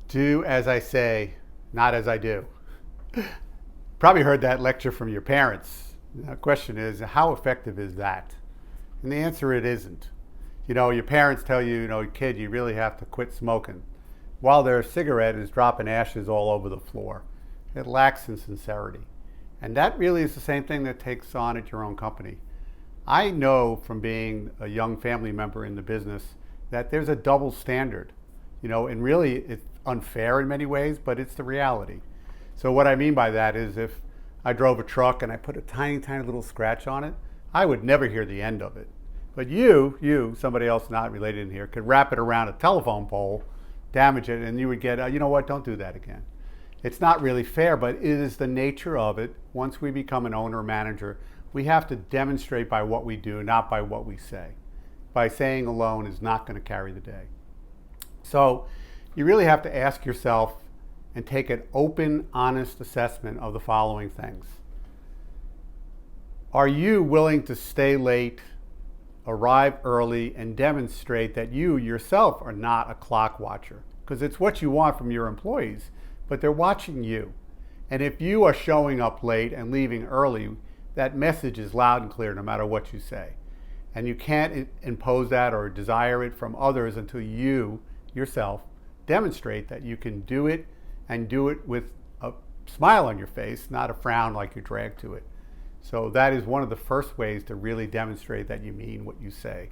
Do as I say, not as I do. Probably heard that lecture from your parents. The question is, how effective is that? And the answer, it isn't. You know, your parents tell you, kid, you really have to quit smoking, while their cigarette is dropping ashes all over the floor. It lacks in sincerity. And that really is the same thing that takes on at your own company. I know from being a young family member in the business that there's a double standard. And really it's unfair in many ways, but it's the reality. So what I mean by that is, if I drove a truck and I put a tiny, tiny little scratch on it, I would never hear the end of it. But you, somebody else not related in here, could wrap it around a telephone pole, damage it, and you would get, you know what, don't do that again. It's not really fair, but it is the nature of it. Once we become an owner or manager, we have to demonstrate by what we do, not by what we say. By saying alone is not going to carry the day. So you really have to ask yourself and take an open, honest assessment of the following things. Are you willing to stay late, arrive early, and demonstrate that you yourself are not a clock watcher? Because it's what you want from your employees, but they're watching you. And if you are showing up late and leaving early, that message is loud and clear no matter what you say. And you can't impose that or desire it from others until you yourself demonstrate that you can do it, and do it with a smile on your face, not a frown like you're dragged to it. So that is one of the first ways to really demonstrate that you mean what you say.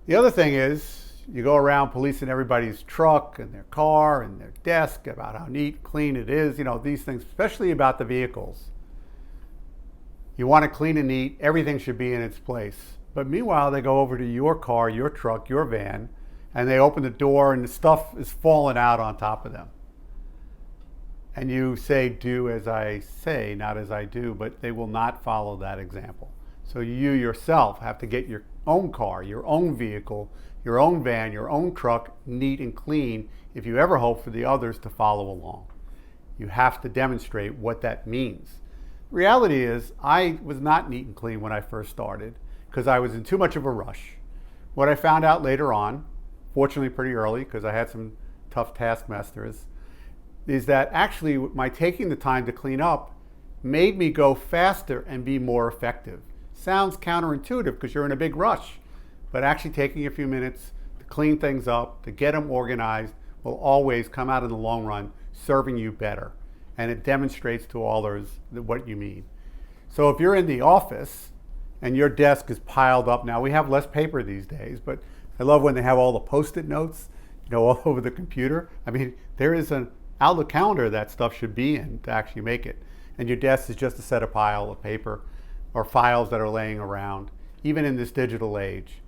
The other thing is, you go around policing everybody's truck and their car and their desk about how neat, clean it is, these things, especially about the vehicles. You want it clean and neat, everything should be in its place. But meanwhile, they go over to your car, your truck, your van, and they open the door and the stuff is falling out on top of them. And you say, do as I say, not as I do, but they will not follow that example. So you yourself have to get your own car, your own vehicle, your own van, your own truck neat and clean if you ever hope for the others to follow along. You have to demonstrate what that means. The reality is, I was not neat and clean when I first started because I was in too much of a rush. What I found out later on, fortunately pretty early because I had some tough taskmasters, is that actually my taking the time to clean up made me go faster and be more effective. Sounds counterintuitive because you're in a big rush, but actually taking a few minutes to clean things up, to get them organized, will always come out in the long run serving you better. And it demonstrates to others what you mean. So if you're in the office and your desk is piled up, now we have less paper these days, but I love when they have all the Post-it notes, all over the computer. I mean, there is an Outlook calendar that stuff should be in to actually make it. And your desk is just a set of pile of paper or files that are laying around, even in this digital age.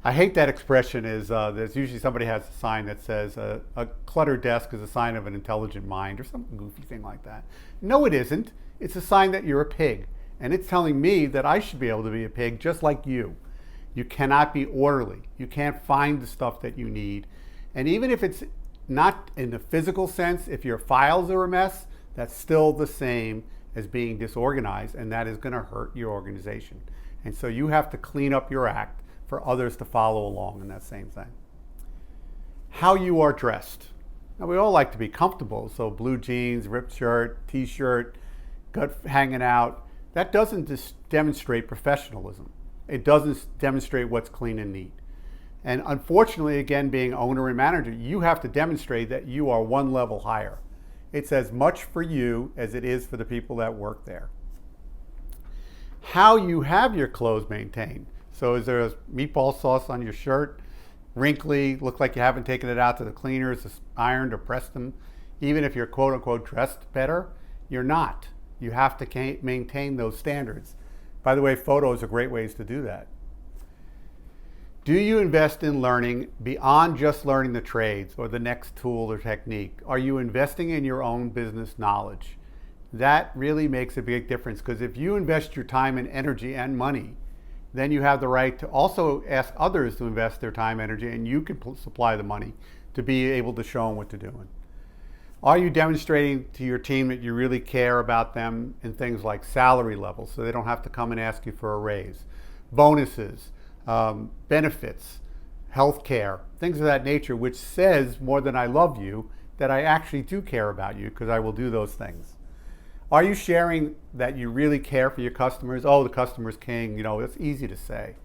I hate that expression there's usually somebody has a sign that says a cluttered desk is a sign of an intelligent mind or some goofy thing like that. No, it isn't. It's a sign that you're a pig. And it's telling me that I should be able to be a pig just like you. You cannot be orderly. You can't find the stuff that you need. And even if it's not in the physical sense, if your files are a mess, that's still the same as being disorganized, and that is going to hurt your organization. And so you have to clean up your act for others to follow along in that same thing. How you are dressed. Now, we all like to be comfortable, so blue jeans, ripped shirt, t-shirt, gut hanging out. That doesn't just demonstrate professionalism. It doesn't demonstrate what's clean and neat. And unfortunately, again, being owner and manager, you have to demonstrate that you are one level higher. It's as much for you as it is for the people that work there. How you have your clothes maintained. So is there a meatball sauce on your shirt? Wrinkly, look like you haven't taken it out to the cleaners, ironed or pressed them. Even if you're quote unquote dressed better, you're not. You have to maintain those standards. By the way, photos are great ways to do that. Do you invest in learning beyond just learning the trades or the next tool or technique? Are you investing in your own business knowledge? That really makes a big difference, because if you invest your time and energy and money, then you have the right to also ask others to invest their time, energy, and you can supply the money to be able to show them what they're doing. Are you demonstrating to your team that you really care about them in things like salary levels so they don't have to come and ask you for a raise, bonuses, benefits, health care, things of that nature, which says more than I love you that I actually do care about you because I will do those things? Are you sharing that you really care for your customers? Oh, the customer's king, it's easy to say.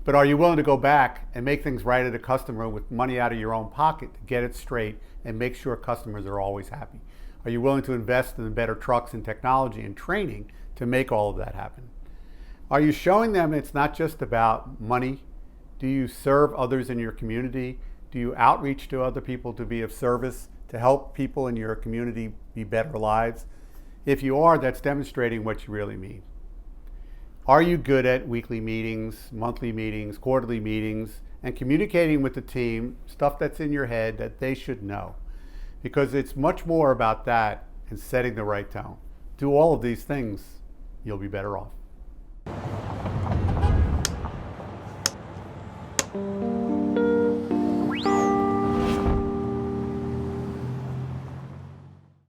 But are you willing to go back and make things right at a customer with money out of your own pocket to get it straight and make sure customers are always happy? Are you willing to invest in better trucks and technology and training to make all of that happen? Are you showing them it's not just about money? Do you serve others in your community? Do you outreach to other people to be of service, to help people in your community be better lives? If you are, that's demonstrating what you really mean. Are you good at weekly meetings, monthly meetings, quarterly meetings, and communicating with the team stuff that's in your head that they should know? Because it's much more about that and setting the right tone. Do all of these things, you'll be better off.